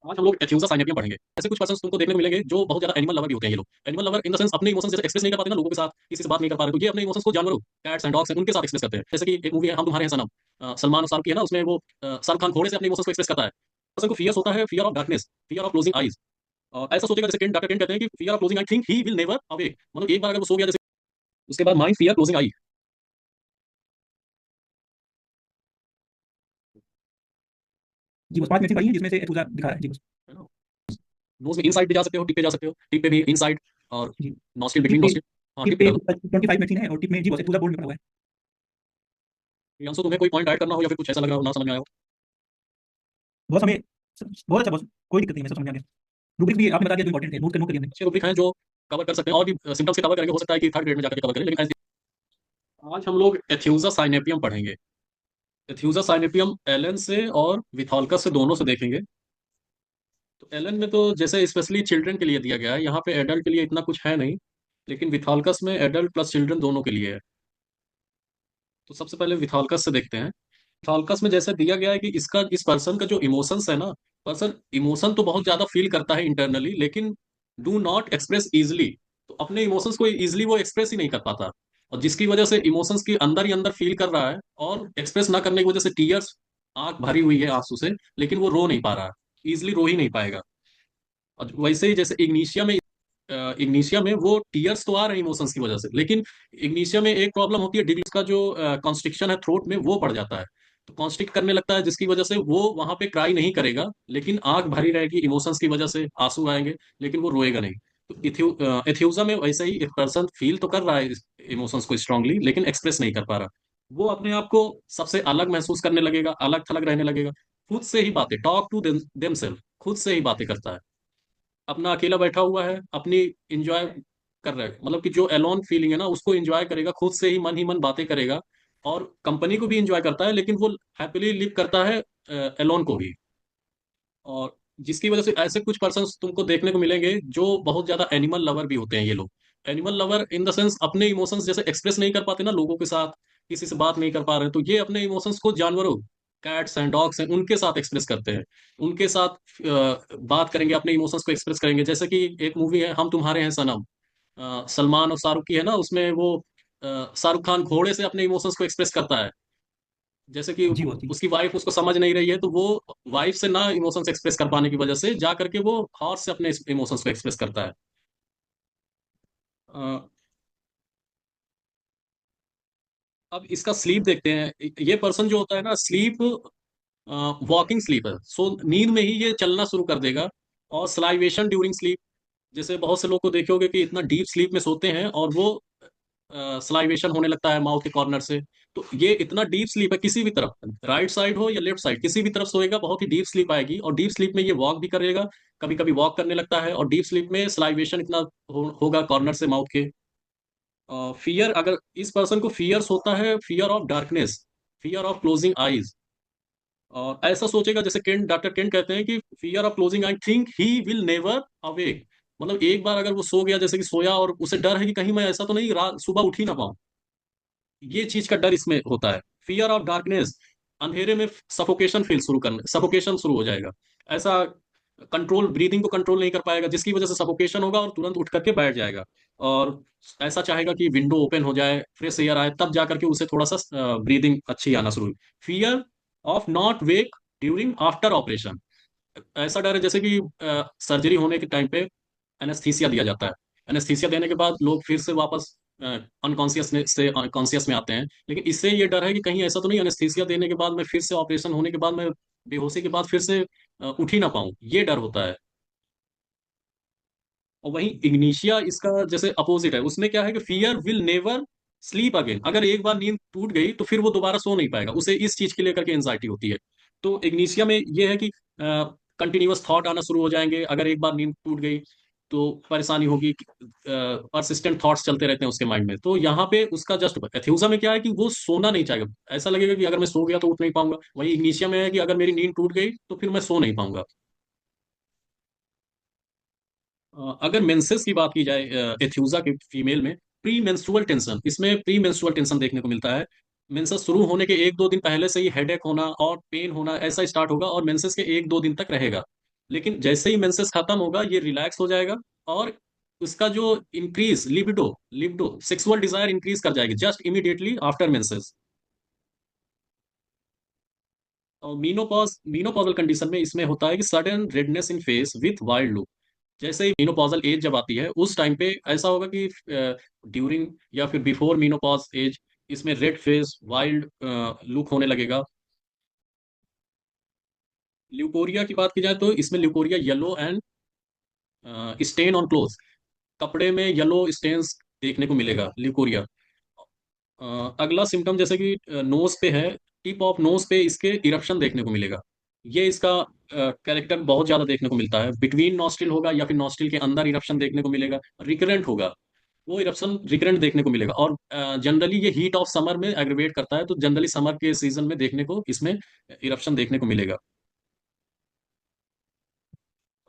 आज हम लोग एथ्यूजा साइनेपियम पढ़ेंगे। ऐसे कुछ पर्सन तुमको देखने को मिलेंगे जो बहुत ज्यादा एनिमल लवर भी होते हैं। ये लोग animal lover in the sense अपने इमोशंस जैसे एक्सप्रेस नहीं कर पाते ना लोगों के साथ, किसी से बात नहीं कर पा रहे, तो ये अपने इमोशंस को जानवरों, कैट्स एंड डॉग्स हैं, उनके साथ एक्सप्रेस करते हैं। जैसे कि एक मूवी है हम तुम्हारे हैं सनम, सलमान और शाहरुख की है ना, उसमें वो शाहरुख खान घोड़े से अपने इमोशंस को एक्सप्रेस करता है। पर्सन को फियर होता है, fear of darkness, fear of closing eyes. ऐसा सोचेगा जैसे डॉक्टर केंट कहते हैं कि fear of closing I think he will never awake, मतलब एक बार अगर वो सो गया जैसे, उसके बाद माइंड फियर क्लोजिंग आई। जी बस 5 मैगज़ीन पढ़ी हैं जिसमें से एथुजा दिखा है। जी बस। है ना, नोज में इनसाइड भी जा सकते हो, टिप पे जा सकते हो, टिप पे भी इनसाइड और जी। नॉस्ट्रिल, टिप बिटवीन पे नॉस्ट्रिल। हाँ टिप टिप पे पे कर दो। 25 मैगज़ीन है और टिप में जी बस एथुजा बोल्ड में पड़ा हुआ है। यांसो तुम्हें कोई पॉइंट ऐड करना हो या फिर कुछ ऐसा लग रहा हो ना समझ में आया हो? बस हमें बहुत अच्छा बस, कोई दिक्कत नहीं है, सब समझ में आ गया। रूब्रिक्स भी आपने बता दिया जो इंपॉर्टेंट है, नोट कर लिए हमने। अच्छे रूब्रिक हैं जो कवर कर सकते हैं, और भी सिम्टम्स के कवर करेंगे, हो सकता है कि थर्ड ग्रेड में जाकर कवर करें, लेकिन आज हम लोग एथ्यूजा साइनेपियम पढ़ेंगे। एथ्यूजा साइनेपियम एलन से और विथॉल्कस से, दोनों से देखेंगे। तो एलन में तो जैसे स्पेशली चिल्ड्रन के लिए दिया गया है, यहाँ पे एडल्ट के लिए इतना कुछ है नहीं, लेकिन विथॉल्कस में एडल्ट प्लस चिल्ड्रन दोनों के लिए है। तो सबसे पहले विथॉल्कस से देखते हैं। विथॉल्कस में जैसे दिया गया है कि इसका, इस पर्सन का जो इमोशंस है ना, पर्सन इमोशन तो बहुत ज्यादा फील करता है इंटरनली, लेकिन डू नॉट एक्सप्रेस इजिली। तो अपने इमोशंस को इजिली वो एक्सप्रेस ही नहीं कर पाता, और जिसकी वजह से इमोशंस की अंदर ही अंदर फील कर रहा है, और एक्सप्रेस ना करने की वजह से टीयर्स, आंख भरी हुई है आंसू से, लेकिन वो रो नहीं पा रहा है, इजिली रो ही नहीं पाएगा। और वैसे ही जैसे इग्निशिया में वो टीयर्स तो आ रहे हैं इमोशंस की वजह से, लेकिन इग्निशिया में एक प्रॉब्लम होती है, डिग्स का जो कॉन्स्ट्रिक्शन है थ्रोट में, वो बढ़ जाता है। तो कॉन्स्ट्रिक्ट करने लगता है, जिसकी वजह से वो वहां पे क्राई नहीं करेगा, लेकिन आंख भरी रहेगी इमोशंस की वजह से, आंसू आएंगे, लेकिन वो रोएगा नहीं। तो एथ्यूजा में वैसे ही एक पर्सन फील तो कर रहा है इमोशंस को स्ट्रांगली, लेकिन एक्सप्रेस नहीं कर पा रहा। वो अपने आप को सबसे अलग महसूस करने लगेगा, अलग थलग रहने लगेगा, खुद से ही बातें, टॉक टू देमसेल्फ, खुद से ही बातें करता है, अपना अकेला बैठा हुआ है, अपनी इंजॉय कर रहा है, मतलब कि जो एलोन फीलिंग है ना उसको एंजॉय करेगा, खुद से ही मन बातें करेगा, और कंपनी को भी एंजॉय करता है, लेकिन वो हैप्पीली लिव करता है एलोन को भी। और जिसकी वजह से ऐसे कुछ पर्सन्स तुमको देखने को मिलेंगे जो बहुत ज्यादा एनिमल लवर भी होते हैं। ये लोग animal lover in the sense अपने इमोशंस जैसे एक्सप्रेस नहीं कर पाते ना लोगों के साथ, किसी से बात नहीं कर पा रहे, तो ये अपने इमोशंस को जानवरों, कैट्स एंड डॉग्स हैं, उनके साथ एक्सप्रेस करते हैं, उनके साथ बात करेंगे, अपने इमोशंस को एक्सप्रेस करेंगे। जैसे कि एक मूवी है हम तुम्हारे हैं सनम, सलमान और शाहरुख की है ना, उसमें वो शाहरुख खान घोड़े से अपने इमोशंस को एक्सप्रेस करता है। जैसे कि जी बस। जी उसकी वाइफ उसको समझ नहीं रही है, तो वो वाइफ से ना इमोशंस एक्सप्रेस कर पाने की वजह से जा करके वो हॉर्स से अपने इमोशंस को एक्सप्रेस करता है। अ, अब इसका स्लीप देखते हैं। ये पर्सन जो होता है ना, स्लीप वॉकिंग स्लीप है, सो नींद में ही ये चलना शुरू कर देगा। और स्लाइवेशन ड्यूरिंग स्लीप, जैसे बहुत से लोग को देखे होगे कि इतना डीप स्लीप में सोते हैं और वो स्लाइवेशन होने लगता है माउथ के कॉर्नर से। तो ये इतना डीप स्लीप है, किसी भी तरफ, राइट साइड हो या लेफ्ट साइड, किसी भी तरफ सोएगा बहुत ही डीप स्लीप आएगी, और डीप स्लीप में ये वॉक भी करेगा, कभी कभी वॉक करने लगता है, और डीप स्लीप में स्लाइवेशन इतना होगा कॉर्नर से माउथ के। फियर, अगर इस पर्सन को फियर्स होता है, fear of darkness, fear of closing eyes, और ऐसा सोचेगा जैसे केंट, डॉक्टर केंट कहते हैं कि fear of closing I think he will never awake, मतलब एक बार अगर वो सो गया, जैसे कि सोया और उसे डर है कि कहीं मैं ऐसा तो नहीं रात सुबह उठ ही ना पाऊं, ये चीज का डर इसमें होता है। फियर ऑफ डार्कनेस, अंधेरे में सफोकेशन फील शुरू करना, सफोकेशन शुरू हो जाएगा, ऐसा कंट्रोल, ब्रीदिंग को कंट्रोल नहीं कर पाएगा, जिसकी वजह से सफोकेशन होगा और तुरंत उठ करके बैठ जाएगा। और ऐसा चाहेगा कि विंडो ओपन हो जाए, फ्रेश एयर आए, तब जा करके उसे थोड़ा सा ब्रीदिंग अच्छी आना शुरू। Fear of not wake during after operation, ऐसा डर है जैसे कि सर्जरी होने के टाइम पे एनेस्थीसिया दिया जाता है, एनेस्थीसिया देने के बाद लोग फिर से वापस अनकॉन्शियस में से कॉन्शियस में आते हैं, लेकिन इससे ये डर है कि कहीं ऐसा तो नहीं एनेस्थीसिया देने के बाद मैं फिर से, ऑपरेशन होने के बाद मैं बेहोशी के बाद फिर से उठ ही ना पाऊं, ये डर होता है। और वहीं इग्निशिया इसका जैसे अपोजिट है, उसमें क्या है कि fear will never sleep again, अगर एक बार नींद टूट गई तो फिर वो दोबारा सो नहीं पाएगा, उसे इस चीज के लेकर के एंजाइटी होती है। तो इग्निशिया में ये है कि कंटिन्यूअस थॉट आना शुरू हो जाएंगे, अगर एक बार नींद टूट गई तो परेशानी होगी, परसिस्टेंट थॉट्स चलते रहते हैं उसके माइंड में। तो यहाँ पे उसका जस्ट एथ्यूजा में क्या है कि वो सोना नहीं चाहेगा, ऐसा लगेगा कि अगर मैं सो गया तो उठ नहीं पाऊंगा। वही इग्निशिया में है कि अगर मेरी नींद टूट गई तो फिर मैं सो नहीं पाऊंगा। अगर मेंसेस की बात की जाए एथ्यूजा की फीमेल में, प्री मेंस्ट्रुअल टेंशन, इसमें प्री मेंस्ट्रुअल टेंशन देखने को मिलता है। मेंसेस शुरू होने के एक दो दिन पहले से ही हेडेक होना और पेन होना ऐसा स्टार्ट होगा, और मेंसेस के एक दो दिन तक रहेगा। लेकिन जैसे ही मेंसेस खत्म होगा ये रिलैक्स हो जाएगा, और उसका जो increase libido libido sexual desire increase कर जाएगी जस्ट इमीडिएटली आफ्टर मेंसेस। और मीनोपॉजल कंडीशन में इसमें होता है कि sudden redness in face with wild look. जैसे ही मीनोपॉजल एज जब आती है उस टाइम पे ऐसा होगा कि ड्यूरिंग या फिर बिफोर मीनोपॉज एज इसमें रेड फेस वाइल्ड लुक होने लगेगा। ल्यूकोरिया की बात की जाए तो इसमें leucorrhoea yellow and stain on cloth, कपड़े में येलो स्टेन्स देखने को मिलेगा ल्यूकोरिया। अगला सिम्टम जैसे कि नोज पे है, टिप ऑफ नोज पे इसके इरप्शन देखने को मिलेगा। ये इसका कैरेक्टर बहुत ज्यादा देखने को मिलता है, बिटवीन नॉस्ट्रिल होगा या फिर नॉस्ट्रिल के अंदर इरप्शन देखने को मिलेगा, रिकरेंट होगा, वो इरप्शन रिकरेंट देखने को मिलेगा। और जनरली ये हीट ऑफ समर में एग्रीवेट करता है, तो जनरली समर के सीजन में देखने को इसमें इरप्शन देखने को मिलेगा।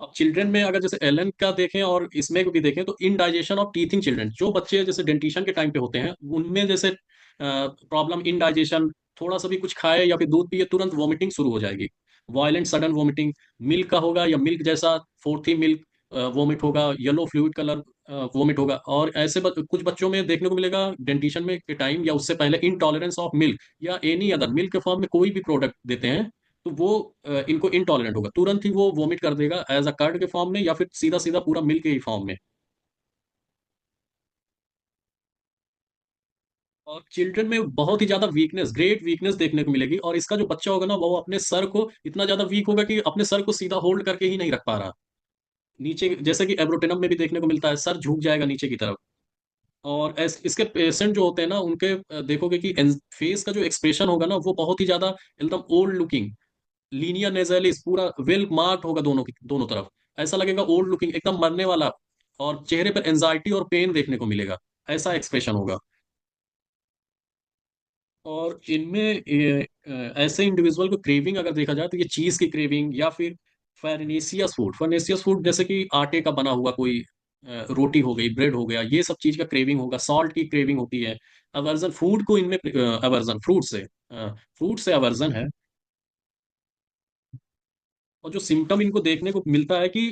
अब चिल्ड्रन में अगर जैसे एलन का देखें और इसमें भी देखें तो indigestion of teeth in children, जो बच्चे जैसे डेंटिशन के टाइम पे होते हैं उनमें जैसे प्रॉब्लम इनडाइजेशन, थोड़ा सा भी कुछ खाए या फिर दूध पिए तुरंत वॉमिटिंग शुरू हो जाएगी, वायलेंट सडन वॉमिटिंग। मिल्क का होगा या मिल्क जैसा फोर्थी मिल्क वॉमिट होगा, येलो फ्लूइड कलर वॉमिट होगा। और ऐसे कुछ बच्चों में देखने को मिलेगा डेंटिशन में के टाइम या उससे पहले इनटॉलरेंस ऑफ मिल्क या एनी अदर मिल्क के फॉर्म में कोई भी प्रोडक्ट देते हैं तो वो इनको इनटॉलरेंट होगा, तुरंत ही वो वोमिट कर देगा एज अ कर्ड के फॉर्म में या फिर सीधा सीधा पूरा मिल्क के ही फॉर्म में। और चिल्ड्रन में बहुत ही ज्यादा वीकनेस, ग्रेट वीकनेस देखने को मिलेगी, और इसका जो बच्चा होगा ना वो अपने सर को इतना ज्यादा वीक होगा कि अपने सर को सीधा होल्ड करके ही नहीं रख पा रहा, नीचे जैसे कि एब्रोटेनम में भी देखने को मिलता है, सर झुक जाएगा नीचे की तरफ। और इसके पेशेंट जो होते हैं ना उनके देखोगे कि फेस का जो एक्सप्रेशन होगा ना वो बहुत ही ज्यादा एकदम ओल्ड लुकिंग, लीनियर नेजलिस पूरा वेल मार्क्ड होगा दोनों की दोनों तरफ, ऐसा लगेगा ओल्ड लुकिंग एकदम मरने वाला। और चेहरे पर एंजाइटी और पेन देखने को मिलेगा, ऐसा एक्सप्रेशन होगा। और इनमें ऐसे इंडिविजुअल को क्रेविंग अगर देखा जाए तो ये चीज की क्रेविंग या फिर फर्नेसियस फूड जैसे कि आटे का बना हुआ कोई रोटी हो गई, ब्रेड हो गया, ये सब चीज का क्रेविंग होगा, सॉल्ट की क्रेविंग होती है। अवर्जन फूड को इनमें अवर्जन फ्रूट से अवर्जन है। और जो सिम्टम इनको देखने को मिलता है कि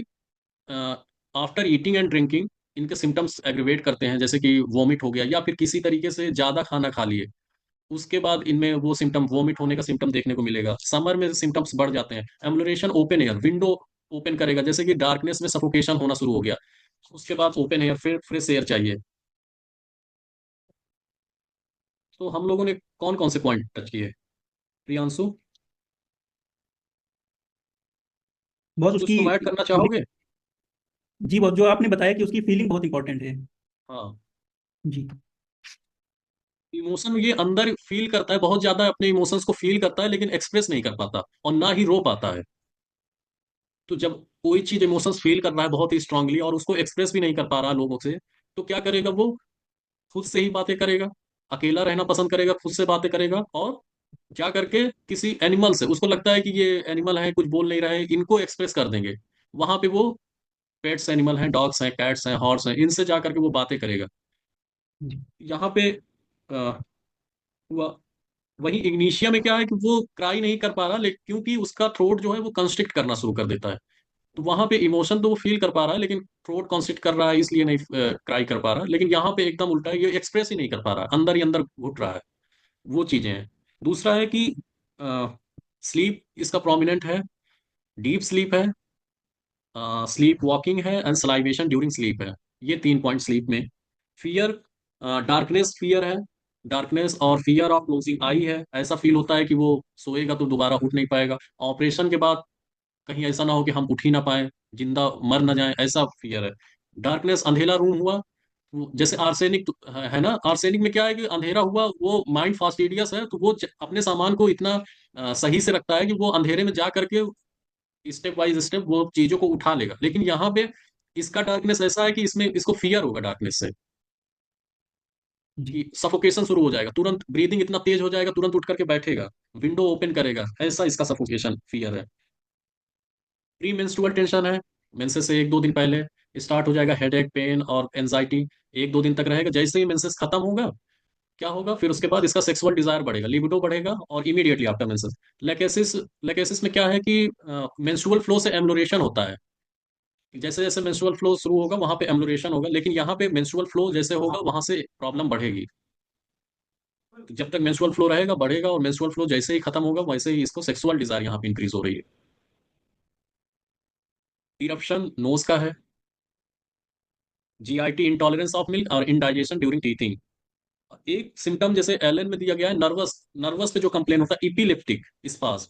आफ्टर ईटिंग एंड ड्रिंकिंग इनके सिम्टम्स एग्रीवेट करते हैं, जैसे कि वॉमिट हो गया या फिर किसी तरीके से ज्यादा खाना खा लिए, उसके बाद इनमें वो सिम्टम वॉमिट होने का सिम्टम देखने को मिलेगा। समर में सिम्टम्स बढ़ जाते हैं, ambulation open air window open करेगा, जैसे कि डार्कनेस में सफोकेशन होना शुरू हो गया, उसके बाद ओपन एयर फिर फ्रेश एयर चाहिए। तो हम लोगों ने कौन कौन से पॉइंट टच किए, प्रियांशु? बॉस कुछ उसकी तुम ऐड करना चाहोगे? जी बॉस, जो आपने बताया कि उसकी फीलिंग बहुत इंपॉर्टेंट है। हाँ, जी। इमोशन ये अंदर फील करता है, बहुत ज्यादा अपने इमोशंस को फील करता है लेकिन एक्सप्रेस नहीं कर पाता और ना ही रो पाता है। तो जब कोई चीज इमोशंस फील कर रहा है बहुत ही स्ट्रांगली और उसको एक्सप्रेस भी नहीं कर पा रहा लोगों से, तो क्या करेगा वो? खुद से ही बातें करेगा, अकेला रहना पसंद करेगा, खुद से बातें करेगा, और क्या करके किसी एनिमल से, उसको लगता है कि ये एनिमल है कुछ बोल नहीं रहे इनको एक्सप्रेस कर देंगे, वहां पे वो पेट्स एनिमल हैं, डॉग्स हैं, कैट्स हैं, हॉर्स हैं, इनसे जा करके वो बातें करेगा। जी। यहाँ पे अ, वह वही इग्निशिया में क्या है कि वो क्राई नहीं कर पा रहा, लेकिन क्योंकि उसका थ्रोट जो है वो कंस्ट्रिक्ट करना शुरू कर देता है, तो वहां पे इमोशन तो वो फील कर पा रहा है लेकिन थ्रोट कंस्ट्रिक्ट कर रहा है इसलिए नहीं क्राई कर पा रहा। लेकिन यहाँ पे एकदम उल्टा है, ये एक्सप्रेस ही नहीं कर पा रहा, अंदर ही अंदर घुट रहा है, वो चीजें हैं। दूसरा है कि स्लीप इसका प्रोमिनेंट है, डीप स्लीप है, स्लीप वॉकिंग है एंड सलाइवेशन ड्यूरिंग स्लीप है, ये 3 पॉइंट स्लीप में। फियर, डार्कनेस फियर है, डार्कनेस और फियर ऑफ क्लोजिंग आई है, ऐसा फील होता है कि वो सोएगा तो दोबारा उठ नहीं पाएगा, ऑपरेशन के बाद कहीं ऐसा ना हो कि हम उठ ही ना पाए, जिंदा मर ना जाए, ऐसा फियर है। डार्कनेस अंधेरा रूम हुआ, जैसे आर्सेनिक है ना, आर्सेनिक में क्या है कि अंधेरा हुआ वो माइंड फास्टिडियस है, तो वो अपने सामान को इतना सही से रखता है कि वो अंधेरे में जा करके स्टेप बाय स्टेप वो चीजों को उठा लेगा। लेकिन यहाँ पे इसका डार्कनेस ऐसा है कि इसमें इसको फियर होगा डार्कनेस से, जी। कि सफोकेशन शुरू हो जाएगा, तुरंत ब्रीदिंग इतना तेज हो जाएगा, तुरंत उठ करके बैठेगा, विंडो ओपन करेगा, ऐसा इसका सफोकेशन फियर है। प्री मेंस्ट्रुअल टेंशन है, मेंसेस से 1-2 दिन पहले स्टार्ट हो जाएगा हेडेक पेन और एंजाइटी, 1-2 दिन तक रहेगा, जैसे ही मेंसेस खत्म होगा क्या होगा फिर उसके बाद, इसका सेक्सुअल डिजायर बढ़ेगा, लिबिडो बढ़ेगा, और immediately after menses. Lachesis, lachesis में क्या है कि मेंस्ट्रुअल फ्लो से एम्लोरेशन होता है। जैसे जैसे मेंस्ट्रुअल फ्लो शुरू होगा वहां पे एम्लोरेशन होगा, लेकिन यहाँ पे मेंस्ट्रुअल फ्लो जैसे होगा वहां से प्रॉब्लम बढ़ेगी। तो जब तक मेंस्ट्रुअल फ्लो रहेगा बढ़ेगा, और मेंस्ट्रुअल फ्लो जैसे ही खत्म होगा वैसे ही इसको सेक्सुअल डिजायर यहाँ पे इंक्रीज हो रही है। इरप्शन नोज का है। जीआईटी, इंटॉलरेंस ऑफ मिल्क और इंडाइजेशन ड्यूरिंग टीथिंग। एक सिम्टम जैसे एलएन में दिया गया है, नर्वस, नर्वस पे जो कंप्लेन होता है, इपिलिप्टिक स्पाज।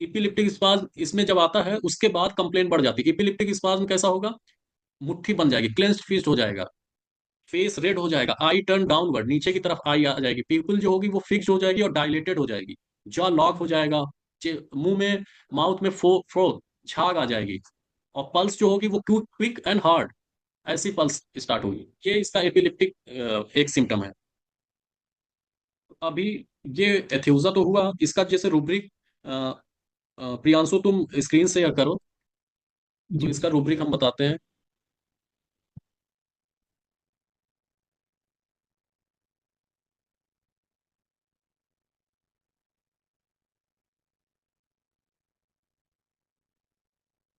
इपिलिप्टिक स्पाज इसमें जब आता है उसके बाद कंप्लेन बढ़ जाती है। इपिलिप्टिक स्पाज में कैसा होगा, मुट्ठी बन जाएगी, क्लेंस्ड फिस्ट हो जाएगा, फेस रेड हो जाएगा, आई टर्न डाउनवर्ड, नीचे की तरफ आई आ जाएगी, पीपल जो होगी वो फिक्स हो जाएगी और डायलेटेड हो जाएगी, जॉ लॉक हो जाएगा, मुंह में, माउथ में फ्रो झाग आ जाएगी, और पल्स जो होगी वो क्विक एंड हार्ड, ऐसी पल्स स्टार्ट होगी। ये इसका एपिलिप्टिक एक सिम्टम है। अभी ये एथ्यूजा तो हुआ, इसका जैसे रूब्रिक, प्रियांशु तुम स्क्रीन शेयर करो, तो जी इसका बस। रूब्रिक हम बताते हैं।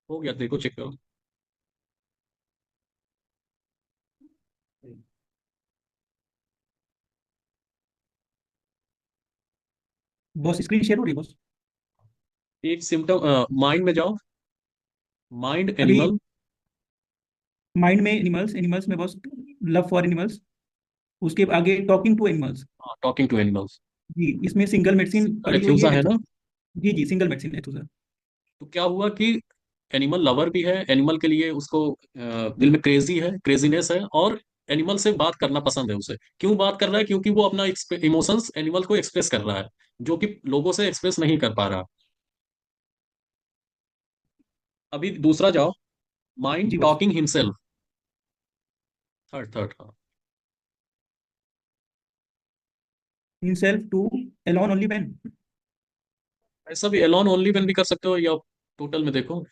हो गया, देखो चेक करो। बॉस स्क्रीन शेयर हो रही है बॉस? एक सिम्टम, माइंड में जाओ, माइंड अभी एनिमल। माइंड में एनिमल्स, एनिमल्स में बॉस लव फॉर एनिमल्स, उसके आगे talking to animals. Talking to animals. जी, इसमें सिंगल मेडिसिन सिंगल पड़ी हुई एथ्यूजा है है ना। जी जी, सिंगल मेडिसिन है तो सर। तो क्या हुआ कि एनिमल लवर भी है, एनिमल के लिए उसको दिल में क्रेजी है, क्रेजीनेस है, और एनिमल से बात करना पसंद है उसे। क्यों बात कर रहा है, क्योंकि वो अपना इमोशंस एनिमल को एक्सप्रेस कर रहा है, जो कि लोगों से एक्सप्रेस नहीं कर पा रहा। अभी दूसरा जाओ, माइंड जी boss. Talking himself. Third third, हाँ। Himself to alone only man. ऐसा भी एलॉन ओनली मैन भी कर सकते हो, या टोटल में देखो।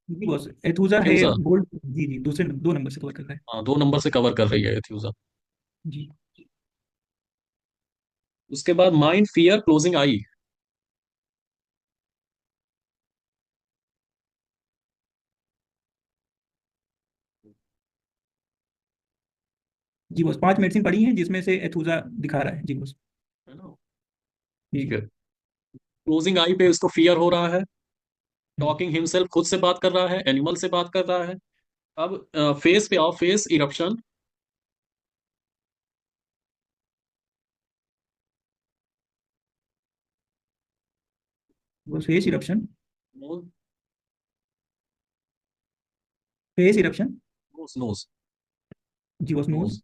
जी बॉस, एथुजा है एथ्यूजा, बोल्ड। जी जी, दूसरे दो नंबर से कवर कर रहा है। हाँ, 2 नंबर से कवर कर रही है एथ्यूजा। जी उसके बाद माइंड फियर क्लोजिंग आई। जी बॉस, 5 मेडिसिन पड़ी हैं जिसमें से एथुजा दिखा रहा है जी बॉस। है ना। ठीक जी। है। क्लोजिंग आई पे उसको फियर हो रहा है। हम्म, टॉकिंग हिमसेल्फ, खुद से बात कर रहा है, एनिमल से बात कर रहा है। अब फेस पे आओ, face eruption. Boss face eruption. Nose, face eruption. Nose, nose, जी बॉस, नोज। नोज।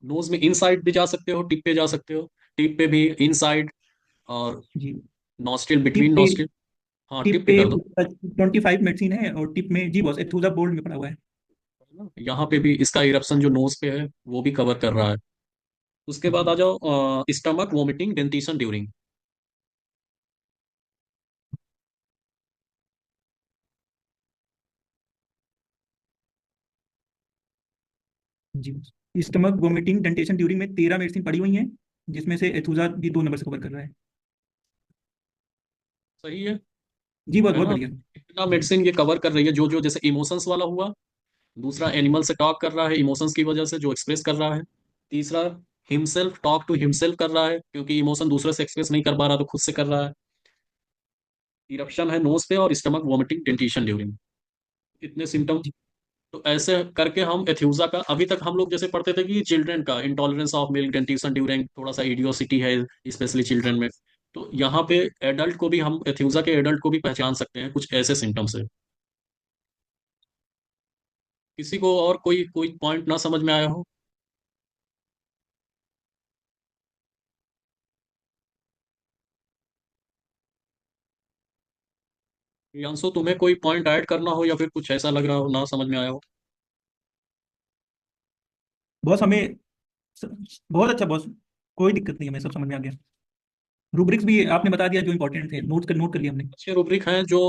नोज में इनसाइड भी जा सकते हो, टिप पे जा सकते हो, टिप पे भी इनसाइड, और जी। नॉस्ट्रिल, टिप बिटवीन पे, नॉस्ट्रिल। हाँ, टिप टिप पे पे कर दो। 25 मेडिसिन है, और टिप में जी बॉस एथुजा बोल्ड में पड़ा हुआ है। यहाँ पे भी इसका इरप्शन जो नोज पे है वो भी कवर कर रहा है। उसके बाद जी आ जाओ, स्टमक वोमिटिंग डेंटिशन ड्यूरिंग। जी boss, stomach vomiting dentition during में 13 मेडिसिन पड़ी हुई हैं, जिसमें से एथुजा भी 2 नंबर से कवर कर रहा है। सही है जी बॉस, है बहुत ना। बढ़िया। इतना जी मेडिसिन ये कवर कर रही है, जो जो जैसे इमोशंस वाला हुआ, दूसरा एनिमल से टॉक कर रहा है इमोशंस की वजह से, जो एक्सप्रेस कर रहा है। तीसरा, हिमसेल्फ, टॉक टू हिमसेल्फ कर रहा है, क्योंकि इमोशन दूसरे से एक्सप्रेस नहीं कर पा रहा तो खुद से कर रहा है। इरप्शन है नोज पे, और स्टमक वॉमिटिंग डेंटिशन ड्यूरिंग। इतने सिम्टम। जी तो ऐसे करके हम एथ्यूजा का, अभी तक हम लोग जैसे पढ़ते थे कि चिल्ड्रन का intolerance of milk dentition during थोड़ा सा इडियोसिटी है, स्पेशली चिल्ड्रन में। तो यहाँ पे एडल्ट को भी हम एथ्यूजा के एडल्ट को भी पहचान सकते हैं कुछ ऐसे सिम्टम्स है। किसी को और कोई कोई पॉइंट ना समझ में आया हो। प्रियांशु, तुम्हें कोई पॉइंट ऐड करना हो, या फिर कुछ ऐसा लग रहा हो ना समझ में आया हो। बॉस, हमें बहुत अच्छा बॉस, कोई दिक्कत नहीं, हमें सब समझ में आ गया। रूब्रिक्स भी आपने बता दिया जो इंपॉर्टेंट थे, नोट कर लिया हमने। अच्छे रूब्रिक हैं जो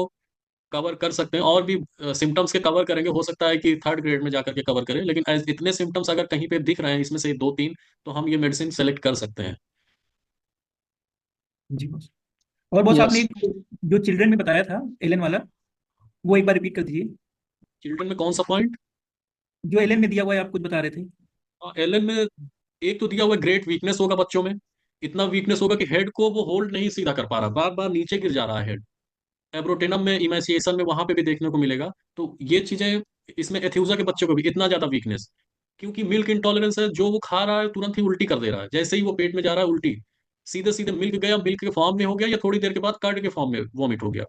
कवर कर सकते हैं, और भी सिम्टम्स के कवर करेंगे, हो सकता है कि थर्ड ग्रेड में जाकर के कवर करें, लेकिन इतने सिम्टम्स अगर कहीं पे दिख रहे हैं इसमें से दो तीन, तो हम ये मेडिसिन सेलेक्ट कर सकते हैं। जी बॉस। और बॉस यस। आपने एक जो चिल्ड्रन में बताया था एलन वाला, वो एक बार रिपीट कर दीजिए। चिल्ड्रन में कौन सा पॉइंट? जो एलन में दिया हुआ है, आप कुछ बता रहे थे। एलन में एक तो दिया हुआ ग्रेट वीकनेस होगा बच्चों में, इतना वीकनेस होगा कि हेड को वो होल्ड नहीं सीधा कर पा रहा, बार बार नीचे गिर जा रहा है हेड। एब्रोटेनम में, इमेसिएशन में वहां पे भी देखने को मिलेगा। तो ये चीजें, इसमें एथ्यूजा के बच्चों को भी इतना ज्यादा वीकनेस, क्योंकि मिल्क इंटॉलरेंस है, जो वो खा रहा है तुरंत ही उल्टी कर दे रहा है, जैसे ही वो पेट में जा रहा है उल्टी, सीधे सीधे मिल्क गया, मिल्क के फॉर्म में हो गया, या थोड़ी देर के बाद कर्ड के फॉर्म में वॉमिट हो गया,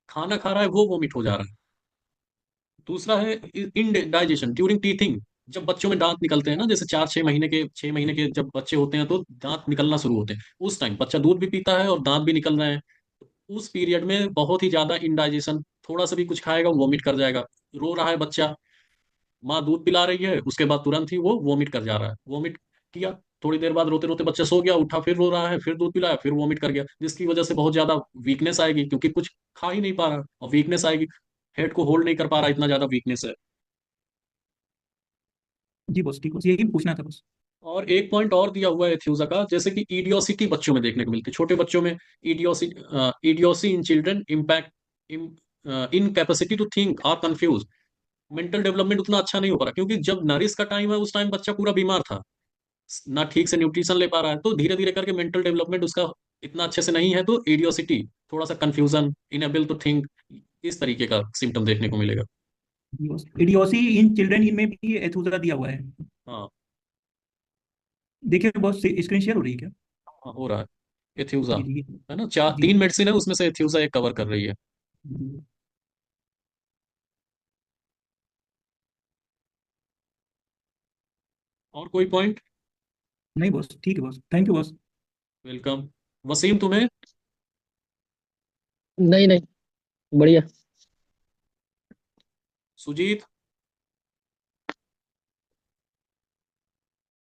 खाना खा रहा है वो वॉमिट हो जा रहा है। दूसरा है इनडाइजेशन ड्यूरिंग टीथिंग। जब बच्चों में दांत निकलते हैं ना, जैसे 6 महीने के जब बच्चे होते हैं तो दांत निकलना शुरू होते हैं, उस टाइम बच्चा दूध भी पीता है और दांत भी निकल रहे हैं, उस पीरियड में बहुत ही ज्यादा इंडाइजेशन, थोड़ा सा भी कुछ खाएगा वॉमिट कर जाएगा। रो रहा है बच्चा, माँ दूध पिला रही है, उसके बाद तुरंत ही वो वॉमिट कर जा रहा है, वॉमिट किया, थोड़ी देर बाद रोते रोते बच्चा सो गया, उठा फिर रो रहा है, फिर दूध पिलाया, फिर वॉमिट कर गया, जिसकी वजह से बहुत ज्यादा वीकनेस आएगी, क्योंकि कुछ खा ही नहीं पा रहा और वीकनेस आएगी, हेड को होल्ड नहीं कर पा रहा, इतना ज्यादा वीकनेस है। जी बॉस, ठीक बॉस, यही पूछना था बस। और एक पॉइंट और दिया हुआ है थ्यूजा का, जैसे कि ईडियोसिटी बच्चों में देखने को मिलती है, छोटे बच्चों में। Idiocy idiocy in children impact in capacity to think और कंफ्यूज। मेंटल डेवलपमेंट उतना अच्छा नहीं हो पा रहा, क्योंकि जब नरिश का टाइम है उस टाइम बच्चा पूरा बीमार था, ना ठीक से न्यूट्रिशन ले पा रहा है, तो धीरे धीरे करके मेंटल डेवलपमेंट उसका इतना अच्छे से नहीं है, तो ईडियोसिटी, थोड़ा सा कंफ्यूजन, इनेबल टू थिंक, इस तरीके का सिम्टम देखने को मिलेगा। जी बॉस, इडियोसी इन चिल्ड्रन में भी एथुजा दिया हुआ है। हाँ। देखिए बॉस, स्क्रीन शेयर हो रही है क्या? हाँ, हो रहा है। एथ्यूजा जी जी। है ना, चार जी तीन मेडिसिन है उसमें से एथ्यूजा एक कवर कर रही है। जी। और कोई पॉइंट? नहीं बॉस, ठीक है boss, thank you boss. Welcome. Wasim तुम्हें? नहीं नहीं, बढ़िया। सुजीत?